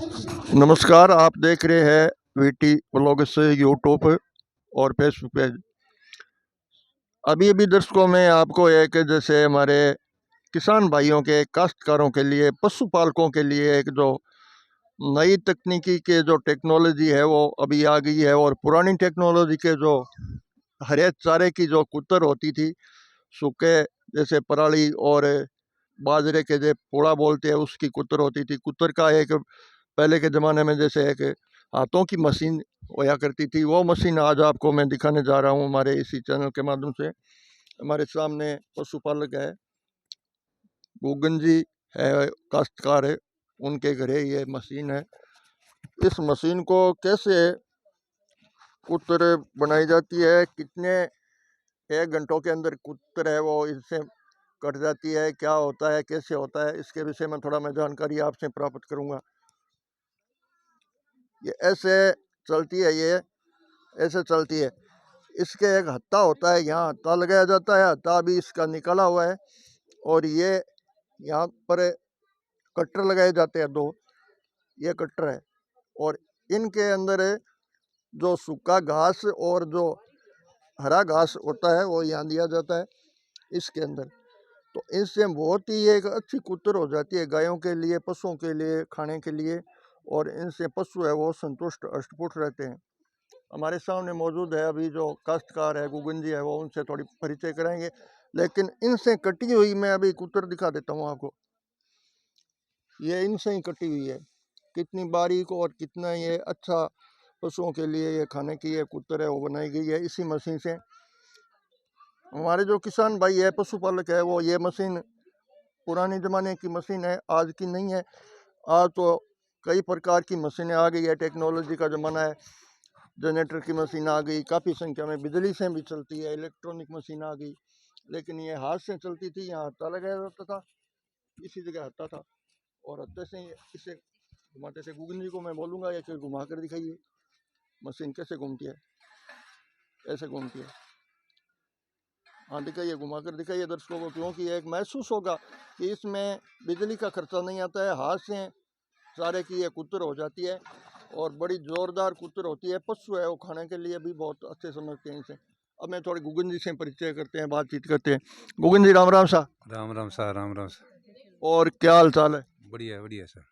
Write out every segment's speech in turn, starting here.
नमस्कार, आप देख रहे हैं वीटी व्लॉग्स यूट्यूब और फेसबुक पेज। अभी दर्शकों में आपको एक जैसे हमारे किसान भाइयों के, काश्तकारों के लिए, पशुपालकों के लिए एक जो नई तकनीकी के जो टेक्नोलॉजी है वो अभी आ गई है। और पुरानी टेक्नोलॉजी के जो हरे चारे की जो कुतर होती थी, सूखे जैसे पराली और बाजरे के जो पोड़ा बोलते हैं उसकी कुतर होती थी। कुतर का एक पहले के ज़माने में जैसे एक हाथों की मशीन होया करती थी, वो मशीन आज आपको मैं दिखाने जा रहा हूँ हमारे इसी चैनल के माध्यम से। हमारे सामने पशुपालक है, गुगन जी है, काश्तकार है, उनके घरे ये मशीन है। इस मशीन को कैसे कुतर बनाई जाती है, कितने एक घंटों के अंदर कुतर है वो इससे कट जाती है, क्या होता है, कैसे होता है, इसके विषय में थोड़ा मैं जानकारी आपसे प्राप्त करूँगा। ये ऐसे चलती है, ये ऐसे चलती है। इसके एक हत्था होता है, यहाँ हत्था लगाया जाता है, हत्था भी इसका निकाला हुआ है। और ये यहाँ पर कट्टर लगाए जाते हैं, दो ये कट्टर है। और इनके अंदर जो सूखा घास और जो हरा घास होता है वो यहाँ दिया जाता है इसके अंदर। तो इससे बहुत ही एक अच्छी कुतर हो जाती है गायों के लिए, पशुओं के लिए, खाने के लिए। और इनसे पशु है वो संतुष्ट अष्टपुष्ट रहते हैं। हमारे सामने मौजूद है अभी जो काश्तकार है, गुगन जी है, वो उनसे थोड़ी परिचय कराएंगे। लेकिन इनसे कटी हुई मैं अभी कुतर दिखा देता हूँ आपको। ये इनसे ही कटी हुई है, कितनी बारीक और कितना ये अच्छा पशुओं के लिए ये खाने की ये कुतर है वो बनाई गई है इसी मशीन से। हमारे जो किसान भाई है, पशुपालक है, वो ये मशीन पुराने ज़माने की मशीन है, आज की नहीं है। आज तो कई प्रकार की मशीनें आ गई है, टेक्नोलॉजी का ज़माना है। जनरेटर की मशीन आ गई, काफ़ी संख्या में बिजली से भी चलती है, इलेक्ट्रॉनिक मशीन आ गई। लेकिन ये हाथ से चलती थी, यहाँ हत्था लगाया जाता था, इसी जगह हत्था था और हत्थे से इसे घुमाते थे। गुगन जी को मैं बोलूँगा ये घुमा कर दिखाइए मशीन कैसे घूमती है, ऐसे घूमती है। हाँ दिखाइए, घुमा कर दिखाइए दर्शकों को, क्योंकि एक महसूस होगा कि इसमें बिजली का खर्चा नहीं आता है, हाथ से चारे की ये कुतर हो जाती है और बड़ी जोरदार कुतर होती है। पशु है वो खाने के लिए भी बहुत अच्छे समझते हैं इसे। अब मैं थोड़ी गुगन जी से परिचय करते हैं, बातचीत करते हैं। गुगन जी, राम राम सा। राम राम सा, राम राम सा। और क्या हाल चाल है? बढ़िया बढ़िया सर।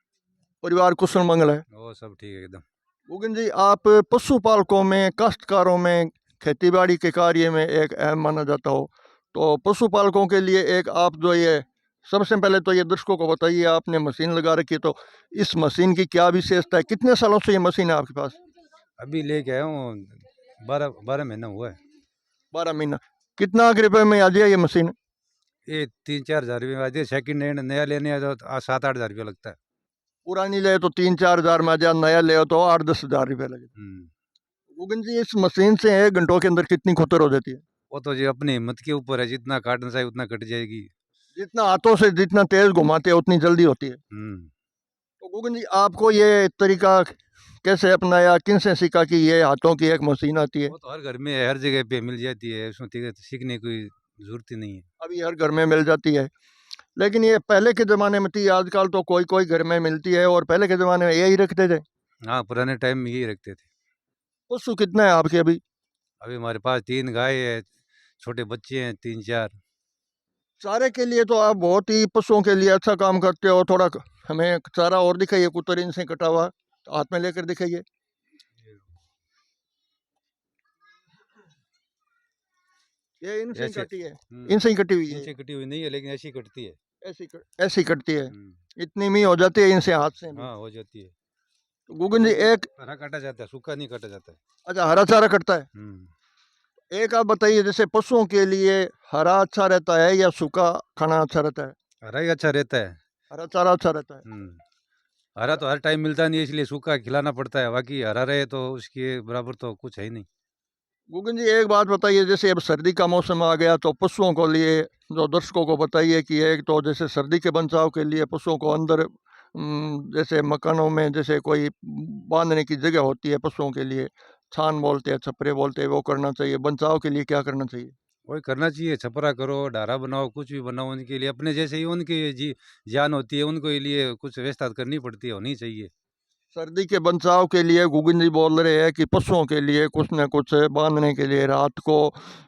परिवार कुशल मंगल है? वो सब ठीक है एकदम। गुगन जी, आप पशुपालकों में, काश्तकारों में, खेतीबाड़ी के कार्य में एक अहम माना जाता हो, तो पशुपालकों के लिए एक आप जो ये सबसे पहले तो ये दर्शकों को बताइए, आपने मशीन लगा रखी है, तो इस मशीन की क्या विशेषता है? कितने सालों से ये मशीन है आपके पास? अभी लेके आया हूँ, 12 महीना हुआ है। 12 महीना। कितना रुपए में आ जाए ये मशीन? ये 3-4 हज़ार रुपये में आती है। सेकंड हैंड नया लेने आ जाओ तो 7-8 हज़ार रुपया लगता है। पुरानी ले तो 3-4 हज़ार में आ जाए, नया ले तो 8-10 हज़ार रुपये लगे। गुगन जी, इस मशीन से 1 घंटों के अंदर कितनी खुतर हो जाती है? वो तो जी अपनी हिम्मत के ऊपर है, जितना काटना चाहिए उतना कट जाएगी। जितना हाथों से जितना तेज घुमाते हैं उतनी जल्दी होती है। तो गुगन जी, आपको ये तरीका कैसे अपनाया, किन से सीखा कि ये हाथों की एक मशीन आती है? वो तो हर घर में हर जगह पे मिल जाती है, उसमें सीखने की कोई जरूरत ही नहीं है। अभी हर घर में मिल जाती है, लेकिन ये पहले के ज़माने में थी, आजकल तो कोई कोई घर में मिलती है। और पहले के ज़माने में यही रखते थे। हाँ, पुराने टाइम में यही रखते थे। पशु कितने हैं आपके अभी? अभी हमारे पास 3 गाय है, छोटे बच्चे हैं 3-4। चारे के लिए तो आप बहुत ही पशुओं के लिए अच्छा काम करते हो। थोड़ा हमें चारा और दिखाइए, कुतर इनसे कटा हुआ, हाथ में लेकर दिखाइए। ये इनसे ही ऐसे कटी है, इनसे ही कटी हुई है? इनसे कटी हुई नहीं है, लेकिन ऐसी कटती है। ऐसी कटती है, इतनी में हो जाती है इनसे हाथ से भी? हाँ, हो जाती है। तो गुगन जी, एक हरा काटा जाता है, सूखा नहीं काटा जाता है। अच्छा, हरा चारा कटता है। एक आप बताइए, जैसे पशुओं के लिए हरा अच्छा रहता है या सूखा खाना अच्छा रहता है? हरा ही अच्छा रहता है। हरा चारा अच्छा रहता है। हरा तो हर टाइम मिलता नहीं है, इसलिए सूखा खिलाना पड़ता है। बाकी हरा रहे तो उसके बराबर तो कुछ है ही नहीं। गुगन जी, एक बात बताइए, जैसे अब सर्दी का मौसम आ गया, तो पशुओं को लिए जो दर्शकों को बताइए कि एक तो जैसे सर्दी के बचाव के लिए पशुओं को अंदर जैसे मकानों में जैसे कोई बांधने की जगह होती है पशुओं के लिए, छान बोलते हैं, छपरे बोलते हैं, वो करना चाहिए। बचाव के लिए क्या करना चाहिए? वही करना चाहिए, छपरा करो, डारा बनाओ, कुछ भी बनाओ उनके लिए। अपने जैसे ही उनकी जी जान होती है, उनके लिए कुछ व्यवस्था करनी पड़ती है, होनी चाहिए। सर्दी के बचाव के लिए गुगन जी बोल रहे हैं कि पशुओं के लिए कुछ न कुछ बांधने के लिए रात को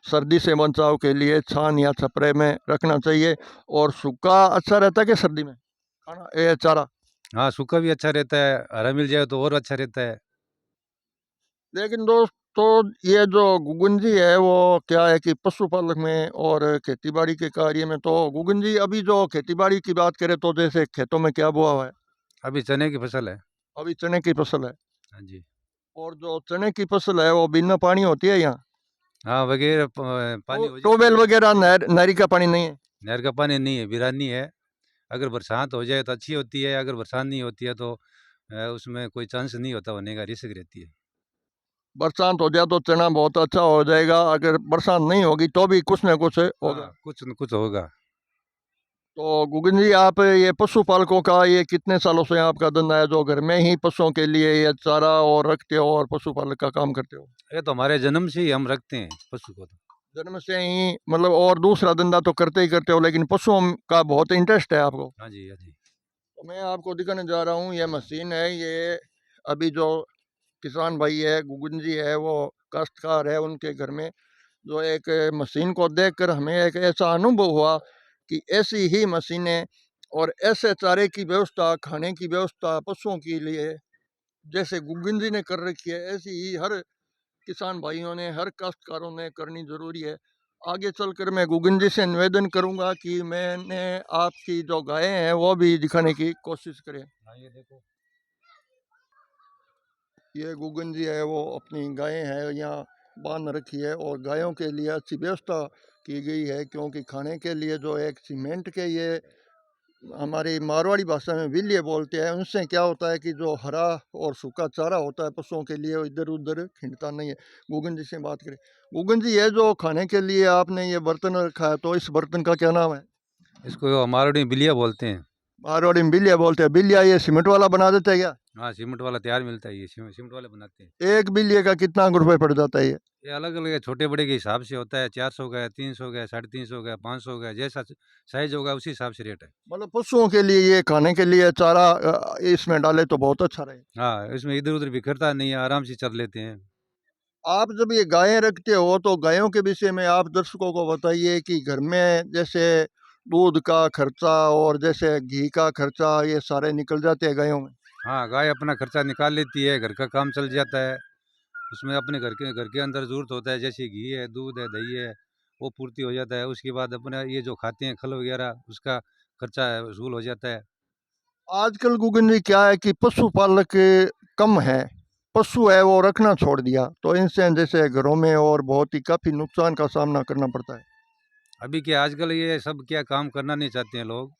सर्दी से बचाव के लिए छान या छपरे में रखना चाहिए। और सूखा अच्छा रहता है कि सर्दी में खाना ये चारा? हाँ, सूखा भी अच्छा रहता है, हरा मिल जाए तो और अच्छा रहता है। लेकिन दोस्तों ये जो गुगन जी है वो क्या है कि पशुपालक में और खेतीबाड़ी के कार्य में, तो गुगन जी अभी जो खेतीबाड़ी की बात करें तो जैसे खेतों में क्या बोआ हुआ है? अभी चने की फसल है। अभी चने की फसल है। हाँ जी। और जो चने की फसल है वो बिना पानी होती है यहाँ? हाँ, वगैरह पानी हो जाए ट्यूबवेल तो वगैरह नहर नहरी का पानी नहीं है? नहर का पानी नहीं है, बिरानी है। अगर बरसात हो जाए तो अच्छी होती है, अगर बरसात नहीं होती है तो उसमें कोई चांस नहीं होता, होने का रिस्क रहती है। बरसात हो जाए तो चना बहुत अच्छा हो जाएगा, अगर बरसात नहीं होगी तो भी कुछ ना कुछ होगा। हाँ, कुछ न कुछ होगा। तो गुगन जी आप ये पशुपालकों का ये कितने सालों से आपका धंधा है जो घर में ही पशुओं के लिए ये चारा और रखते हो और पशुपालक का काम करते हो? ये तो हमारे जन्म से ही हम रखते हैं पशु को तो। जन्म से ही मतलब, और दूसरा धंधा तो करते ही करते हो लेकिन पशुओं का बहुत इंटरेस्ट है आपको? हाँ जी, हाँ जी। तो मैं आपको दिखाने जा रहा हूँ, ये मशीन है। ये अभी जो किसान भाई है गुगन जी है वो काश्तकार है, उनके घर में जो एक मशीन को देखकर हमें एक ऐसा अनुभव हुआ कि ऐसी ही मशीनें और ऐसे चारे की व्यवस्था, खाने की व्यवस्था पशुओं के लिए जैसे गुगन जी ने कर रखी है, ऐसी ही हर किसान भाइयों ने, हर काश्तकारों ने करनी जरूरी है। आगे चलकर मैं गुगन जी से निवेदन करूंगा कि मैंने आपकी जो गायें हैं वो भी दिखाने की कोशिश करें। हाँ, ये देखो। ये गुगन जी है वो अपनी गायें हैं यहाँ बांध रखी है और गायों के लिए अच्छी व्यवस्था की गई है, क्योंकि खाने के लिए जो एक सीमेंट के ये हमारी मारवाड़ी भाषा में बिल्लिए बोलते हैं, उनसे क्या होता है कि जो हरा और सूखा चारा होता है पशुओं के लिए वो इधर उधर खिंडता नहीं है। गुगन जी से बात करें। गुगन जी, ये जो खाने के लिए आपने ये बर्तन रखा है तो इस बर्तन का क्या नाम है? इसको हमारे बिलिया बोलते हैं। मारवाड़ी में बिल्लिया बोलते हैं। बिल्लिया ये सीमेंट वाला बना देते हैं क्या? हाँ, सीमेंट वाला तैयार मिलता है, ये सीमेंट वाले बनाते हैं। एक बिल्लिए का कितना रुपए पड़ जाता है ये? ये अलग-अलग है, छोटे-बड़े के हिसाब से होता है, 400 का है, 300 का है, 350 का है, 500 का है, जैसा साइज़ होगा उसी हिसाब से रेट है। मतलब पशुओं के लिए ये खाने के लिए चारा इसमें डाले तो बहुत अच्छा रहे। हाँ, इसमें इधर-उधर बिखरता नहीं है, आराम से चर लेते हैं। आप जब ये गायें रखते हो तो गायों के विषय में आप दर्शकों को बताइए कि घर में जैसे दूध का खर्चा और जैसे घी का खर्चा ये सारे निकल जाते हैं गायों में? हाँ, गाय अपना खर्चा निकाल लेती है, घर का काम चल जाता है। उसमें अपने घर के अंदर ज़रूरत होता है, जैसे घी है, दूध है, दही है, वो पूर्ति हो जाता है। उसके बाद अपना ये जो खाते हैं खल वगैरह, उसका खर्चा है वसूल हो जाता है। आजकल गुगन जी क्या है कि पशुपालक कम है, पशु है वो रखना छोड़ दिया, तो इनसे जैसे घरों में और बहुत ही काफ़ी नुकसान का सामना करना पड़ता है। अभी क्या आजकल ये सब क्या काम करना नहीं चाहते हैं लोग।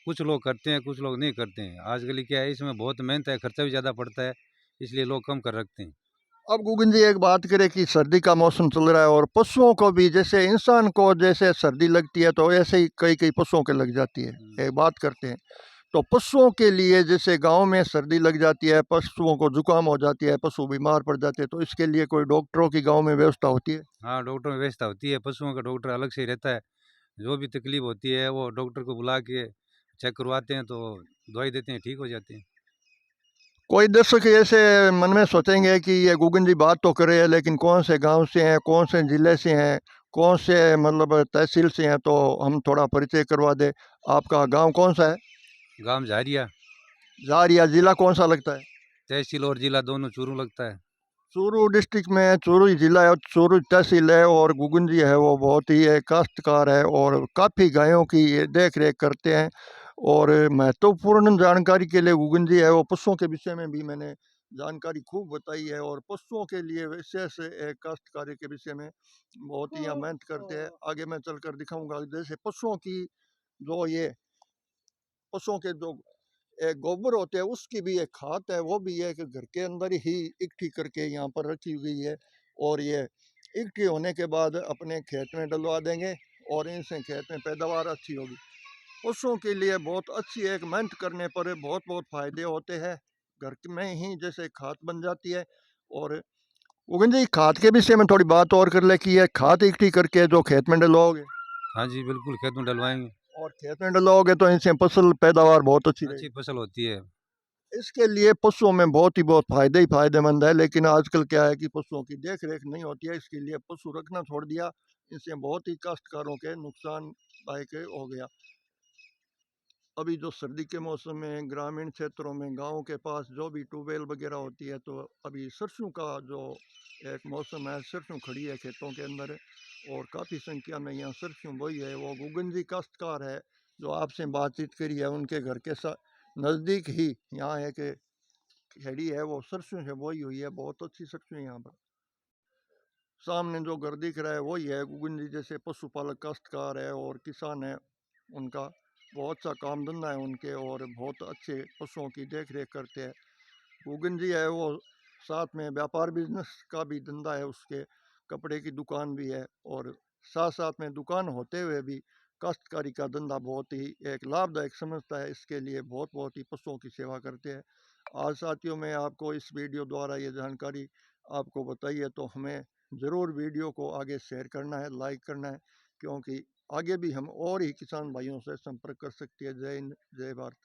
कुछ लोग करते हैं, कुछ लोग नहीं करते हैं। आजकल क्या है, इसमें बहुत मेहनत है, खर्चा भी ज़्यादा पड़ता है, इसलिए लोग कम कर रखते हैं। अब गुगन जी एक बात करें कि सर्दी का मौसम चल रहा है और पशुओं को भी जैसे इंसान को जैसे सर्दी लगती है तो ऐसे ही कई कई पशुओं के लग जाती है। एक बात करते हैं तो पशुओं के लिए जैसे गांव में सर्दी लग जाती है, पशुओं को जुकाम हो जाती है, पशु बीमार पड़ जाते हैं, तो इसके लिए कोई डॉक्टरों की गांव में व्यवस्था होती है? हाँ, डॉक्टरों की व्यवस्था होती है, पशुओं का डॉक्टर अलग से ही रहता है। जो भी तकलीफ़ होती है, वो डॉक्टर को बुला के चेक करवाते हैं, तो दवाई देते हैं, ठीक हो जाते हैं। कोई दर्शक ऐसे मन में सोचेंगे कि ये गुगन जी बात तो करे है लेकिन कौन से गांव से हैं, कौन से जिले से हैं, कौन से मतलब तहसील से हैं, तो हम थोड़ा परिचय करवा दे। आपका गांव कौन सा है? गाँव झारिया, झारिया जिला कौन सा लगता है? तहसील और जिला दोनों चूरू लगता है। चूरू डिस्ट्रिक्ट में चूरू ही जिला है, चूरू तहसील है। और गुगन जी है वो बहुत ही एक काश्तकार है और काफ़ी गायों की ये देख रेख करते हैं। और महत्वपूर्ण जानकारी के लिए गुगन जी है वो पशुओं के विषय में भी मैंने जानकारी खूब बताई है, और पशुओं के लिए विशेष एक काश्तकारी के विषय में बहुत ही यहाँ मेहनत करते हैं। आगे मैं चलकर दिखाऊंगा जैसे पशुओं की जो ये पशुओं के जो एक गोबर होते हैं उसकी भी एक खाद है, वो भी एक घर के अंदर ही इकट्ठी करके यहाँ पर रखी हुई है। और ये इकट्ठी होने के बाद अपने खेत में डलवा देंगे और इनसे खेत में पैदावार अच्छी होगी। पशुओं के लिए बहुत अच्छी एक मेहनत करने पर बहुत बहुत फायदे होते हैं। घर में ही जैसे खाद बन जाती है। और उगन जी खाद के विषय में थोड़ी बात और कर ले कि ये खाद इकट्ठी करके जो खेत में डलवाओगे हाँ जी, बिल्कुल खेत में डलवाएँगे, और खेत में डलवाओगे तो इनसे फसल पैदावार बहुत अच्छी रहेगी। अच्छी फसल होती है। इसके लिए पशुओं में बहुत ही बहुत फ़ायदे ही फ़ायदेमंद है, लेकिन आजकल क्या है कि पशुओं की देख रेख नहीं होती है, इसके लिए पशु रखना छोड़ दिया। इससे बहुत ही काश्तकारों के नुकसानदायक हो गया। अभी जो सर्दी के मौसम में ग्रामीण क्षेत्रों में गाँव के पास जो भी ट्यूबवेल वगैरह होती है, तो अभी सरसों का जो एक मौसम है, सरसों खड़ी है खेतों के अंदर और काफ़ी संख्या में यहाँ सरसों बोई है। वो गुगन जी काश्तकार है जो आपसे बातचीत करी है, उनके घर के नज़दीक ही यहाँ एक खेड़ी है, वो सरसों से बोई हुई है, बहुत अच्छी सरसों है यहाँ पर। सामने जो घर दिख रहा है वही है गुगन जी, जैसे पशुपालक काश्तकार है और किसान है। उनका बहुत सा काम धंधा है उनके और बहुत अच्छे पशुओं की देख रेख करते हैं। गुगन जी है वो साथ में व्यापार बिजनेस का भी धंधा है उसके, कपड़े की दुकान भी है और साथ साथ में दुकान होते हुए भी काश्तकारी का धंधा बहुत ही एक लाभदायक समझता है, इसके लिए बहुत बहुत ही पशुओं की सेवा करते हैं। आज साथियों में आपको इस वीडियो द्वारा ये जानकारी आपको बताई है, तो हमें ज़रूर वीडियो को आगे शेयर करना है, लाइक करना है, क्योंकि आगे भी हम और ही किसान भाइयों से संपर्क कर सकते हैं। जय हिंद, जय भारत।